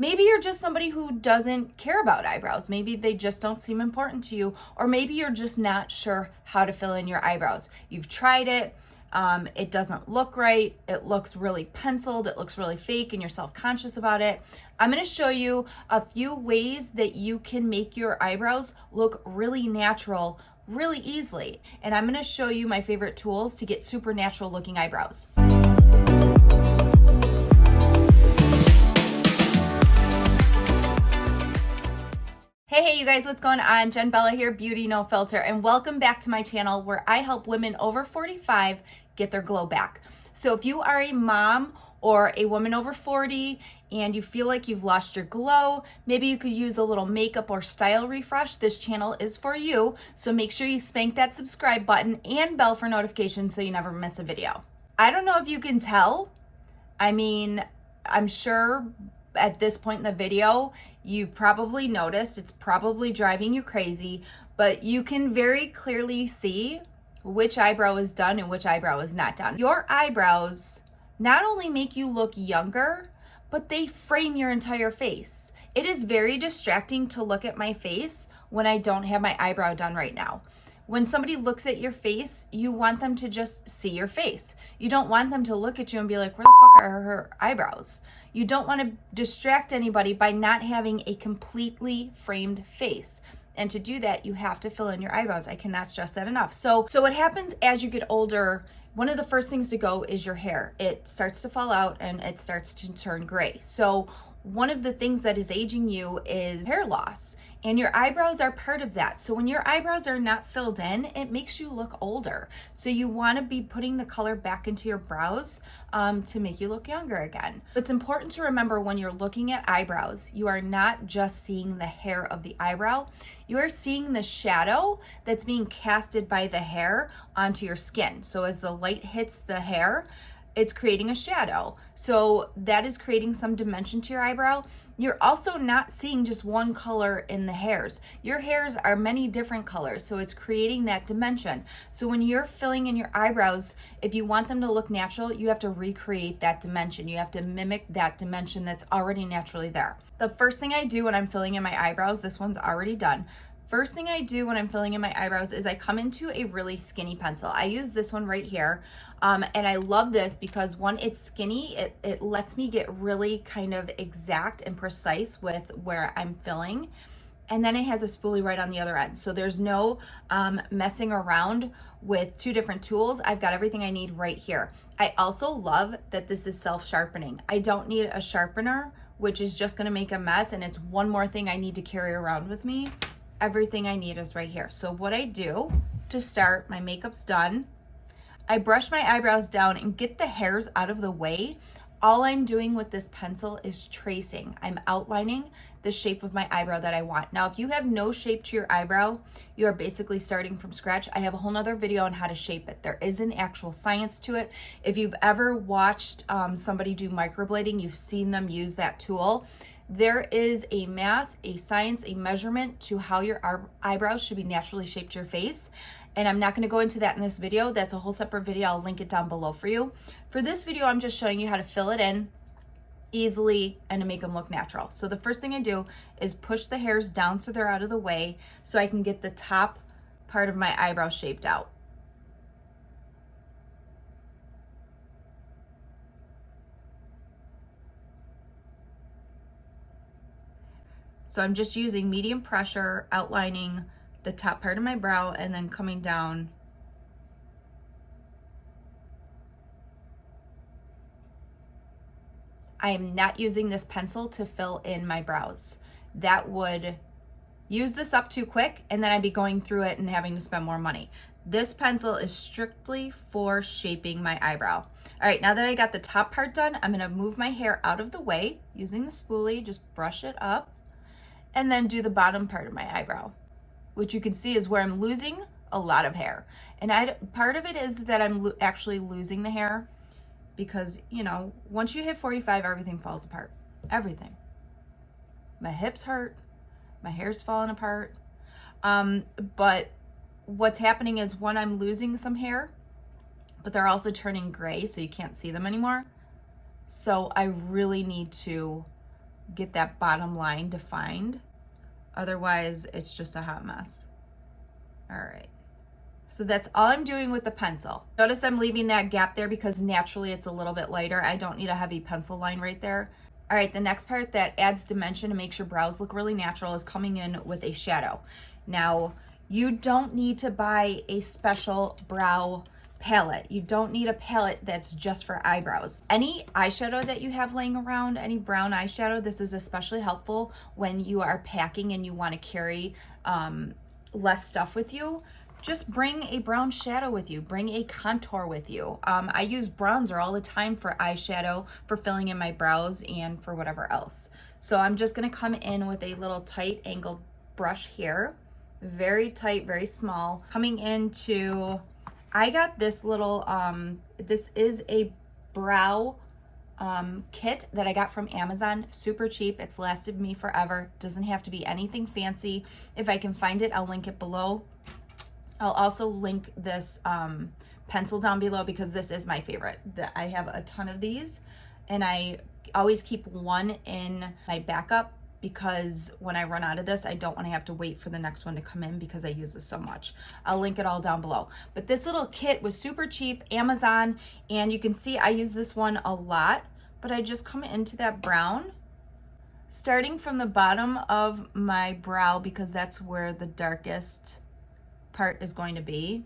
Maybe you're just somebody who doesn't care about eyebrows. Maybe they just don't seem important to you, or maybe you're just not sure how to fill in your eyebrows. You've tried it. It doesn't look right. It looks really penciled. It looks really fake and you're self-conscious about it. I'm going to show you a few ways that you can make your eyebrows look really natural really easily. And I'm going to show you my favorite tools to get super natural looking eyebrows. Hey you guys, what's going on? Jen Bella here, Beauty No Filter, and welcome back to my channel where I help women over 45 get their glow back. So if you are a mom or a woman over 40 and you feel like you've lost your glow, maybe you could use a little makeup or style refresh, this channel is for you. So make sure you spank that subscribe button and bell for notifications so you never miss a video. I don't know if you can tell. I mean, I'm sure at this point in the video, you've probably noticed, it's probably driving you crazy, but you can very clearly see which eyebrow is done and which eyebrow is not done. Your eyebrows not only make you look younger, but they frame your entire face. It is very distracting to look at my face when I don't have my eyebrow done right now. When somebody looks at your face, you want them to just see your face. You don't want them to look at you and be like, where the fuck are her eyebrows? You don't want to distract anybody by not having a completely framed face. And to do that, you have to fill in your eyebrows. I cannot stress that enough. So what happens as you get older, one of the first things to go is your hair. It starts to fall out and it starts to turn gray. So one of the things that is aging you is hair loss. And your eyebrows are part of that. So when your eyebrows are not filled in, it makes you look older. So you want to be putting the color back into your brows to make you look younger again. It's important to remember when you're looking at eyebrows, you are not just seeing the hair of the eyebrow. You are seeing the shadow that's being casted by the hair onto your skin. So as the light hits the hair, it's creating a shadow. So that is creating some dimension to your eyebrow. You're also not seeing just one color in the hairs. Your hairs are many different colors, so it's creating that dimension. So when you're filling in your eyebrows, if you want them to look natural, you have to recreate that dimension. You have to mimic that dimension that's already naturally there. The first thing I do when I'm filling in my eyebrows, this one's already done. First thing I do when I'm filling in my eyebrows is I come into a really skinny pencil. I use this one right here. And I love this because one, it's skinny. It lets me get really kind of exact and precise with where I'm filling. And then it has a spoolie right on the other end. So there's no messing around with two different tools. I've got everything I need right here. I also love that this is self-sharpening. I don't need a sharpener, which is just gonna make a mess. And it's one more thing I need to carry around with me. Everything I need is right here. So what I do to start, my makeup's done. I brush my eyebrows down and get the hairs out of the way. All I'm doing with this pencil is tracing. I'm outlining the shape of my eyebrow that I want. Now, if you have no shape to your eyebrow, you are basically starting from scratch. I have a whole nother video on how to shape it. There is an actual science to it. If you've ever watched somebody do microblading, you've seen them use that tool. There is a math, a science, a measurement to how your eyebrows should be naturally shaped to your face. And I'm not going to go into that in this video. That's a whole separate video. I'll link it down below for you. For this video, I'm just showing you how to fill it in easily and to make them look natural. So the first thing I do is push the hairs down so they're out of the way so I can get the top part of my eyebrow shaped out. So I'm just using medium pressure, outlining the top part of my brow and then coming down. I am not using this pencil to fill in my brows. That would use this up too quick and then I'd be going through it and having to spend more money. This pencil is strictly for shaping my eyebrow. All right, now that I got the top part done, I'm gonna move my hair out of the way using the spoolie, just brush it up, and then do the bottom part of my eyebrow, which you can see is where I'm losing a lot of hair. And part of it is that I'm actually losing the hair because, you know, once you hit 45, everything falls apart. Everything. My hips hurt, my hair's falling apart. But what's happening is when I'm losing some hair, but they're also turning gray, so you can't see them anymore. So I really need to get that bottom line defined. Otherwise, it's just a hot mess. All right. So that's all I'm doing with the pencil. Notice I'm leaving that gap there because naturally it's a little bit lighter. I don't need a heavy pencil line right there. All right, the next part that adds dimension and makes your brows look really natural is coming in with a shadow. Now, you don't need to buy a special brow palette. You don't need a palette that's just for eyebrows. Any eyeshadow that you have laying around, any brown eyeshadow, this is especially helpful when you are packing and you want to carry less stuff with you. Just bring a brown shadow with you. Bring a contour with you. I use bronzer all the time for eyeshadow, for filling in my brows, and for whatever else. So I'm just gonna come in with a little tight angled brush here. Very tight, very small. Coming into, I got this little, this is a brow kit that I got from Amazon. Super cheap. It's lasted me forever. Doesn't have to be anything fancy. If I can find it, I'll link it below. I'll also link this pencil down below because this is my favorite. I have a ton of these, and I always keep one in my backup because when I run out of this, I don't want to have to wait for the next one to come in because I use this so much. I'll link it all down below. But this little kit was super cheap, Amazon, and you can see I use this one a lot, but I just come into that brown, starting from the bottom of my brow because that's where the darkest part is going to be.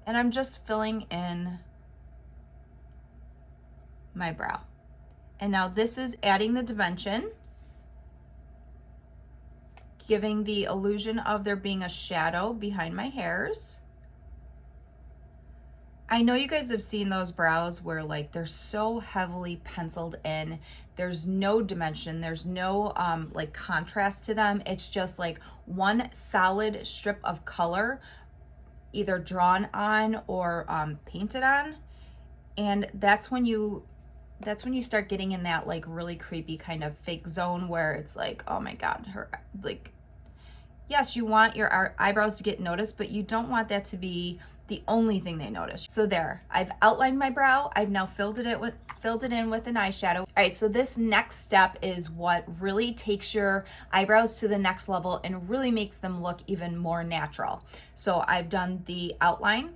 And I'm just filling in my brow. And now this is adding the dimension, giving the illusion of there being a shadow behind my hairs. I know you guys have seen those brows where like they're so heavily penciled in. There's no dimension. There's no like contrast to them. It's just like one solid strip of color, either drawn on or painted on. And that's when you start getting in that like really creepy kind of fake zone where it's like, oh my God, her, like, yes, you want your eyebrows to get noticed, but you don't want that to be the only thing they notice. So there, I've outlined my brow. I've now filled it in with an eyeshadow. All right, so this next step is what really takes your eyebrows to the next level and really makes them look even more natural. So I've done the outline,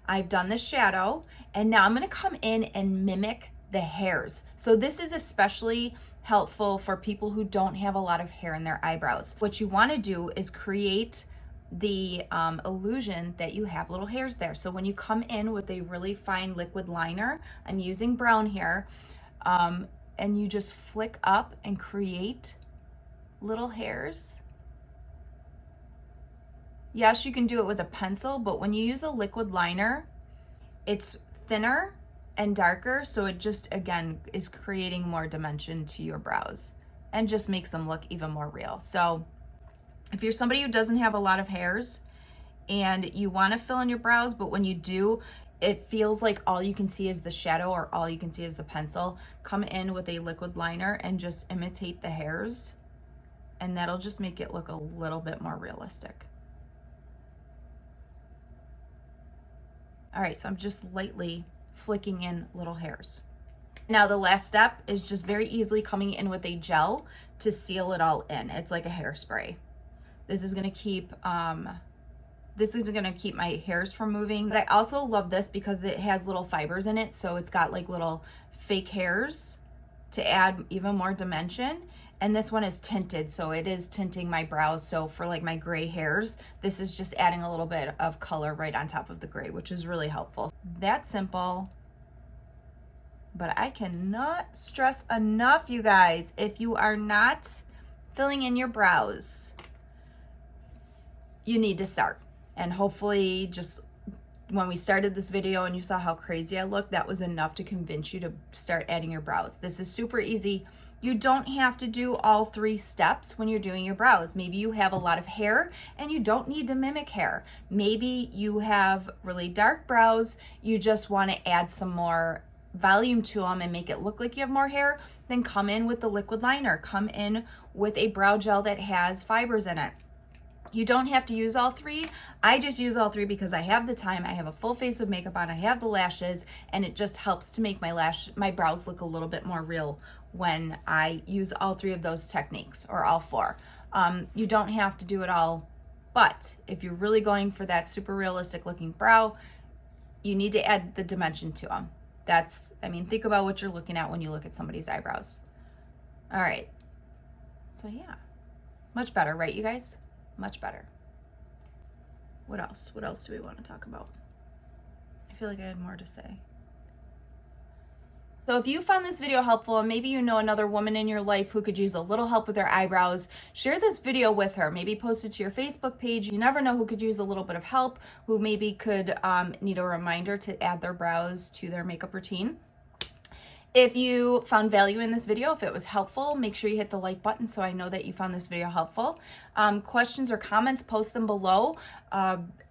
I've done the shadow, and now I'm gonna come in and mimic the hairs. So this is especially helpful for people who don't have a lot of hair in their eyebrows. What you wanna do is create the illusion that you have little hairs there. So when you come in with a really fine liquid liner, I'm using brown here, and you just flick up and create little hairs. Yes, you can do it with a pencil, but when you use a liquid liner, it's thinner and darker, so it just, again, is creating more dimension to your brows and just makes them look even more real. So if you're somebody who doesn't have a lot of hairs and you want to fill in your brows, but when you do, it feels like all you can see is the shadow or all you can see is the pencil, come in with a liquid liner and just imitate the hairs, and that'll just make it look a little bit more realistic. All right, so I'm just lightly flicking in little hairs. Now the last step is just very easily coming in with a gel to seal it all in. It's like a hairspray. This is gonna keep my hairs from moving. But I also love this because it has little fibers in it, so it's got like little fake hairs to add even more dimension. And this one is tinted, so it is tinting my brows. So for like my gray hairs, this is just adding a little bit of color right on top of the gray, which is really helpful. That simple. But I cannot stress enough, you guys, if you are not filling in your brows, you need to start. And hopefully just when we started this video and you saw how crazy I looked, that was enough to convince you to start adding your brows. This is super easy. You don't have to do all 3 steps when you're doing your brows. Maybe you have a lot of hair and you don't need to mimic hair. Maybe you have really dark brows, you just want to add some more volume to them and make it look like you have more hair. Then come in with the liquid liner. Come in with a brow gel that has fibers in it. You don't have to use all 3. I just use all 3 because I have the time. I have a full face of makeup on. I have the lashes, and it just helps to make my brows look a little bit more real when I use all 3 of those techniques, or all 4. You don't have to do it all, but if you're really going for that super realistic looking brow, you need to add the dimension to them. Think about what you're looking at when you look at somebody's eyebrows. All right. So yeah, much better, right, you guys? Much better. What else? What else do we want to talk about? I feel like I had more to say. So if you found this video helpful, and maybe you know another woman in your life who could use a little help with their eyebrows, share this video with her. Maybe post it to your Facebook page. You never know who could use a little bit of help, who maybe could need a reminder to add their brows to their makeup routine. If you found value in this video, if it was helpful, make sure you hit the like button so I know that you found this video helpful. Questions or comments, post them below.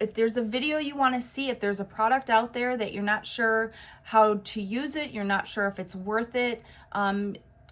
If there's a video you want to see, if there's a product out there that you're not sure how to use it, you're not sure if it's worth it,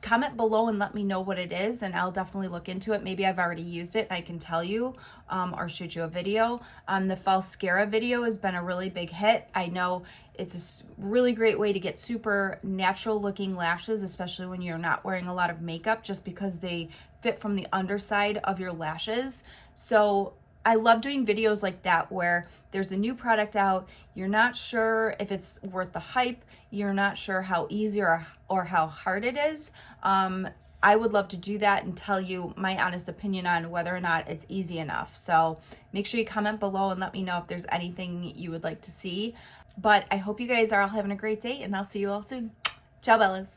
comment below and let me know what it is, and I'll definitely look into it. Maybe I've already used it and I can tell you, or shoot you a video. The Falscara video has been a really big hit. I know it's a really great way to get super natural looking lashes, especially when you're not wearing a lot of makeup, just because they fit from the underside of your lashes. So I love doing videos like that where there's a new product out, you're not sure if it's worth the hype, you're not sure how easy or how hard it is. I would love to do that and tell you my honest opinion on whether or not it's easy enough. So make sure you comment below and let me know if there's anything you would like to see. But I hope you guys are all having a great day, and I'll see you all soon. Ciao, Bellas.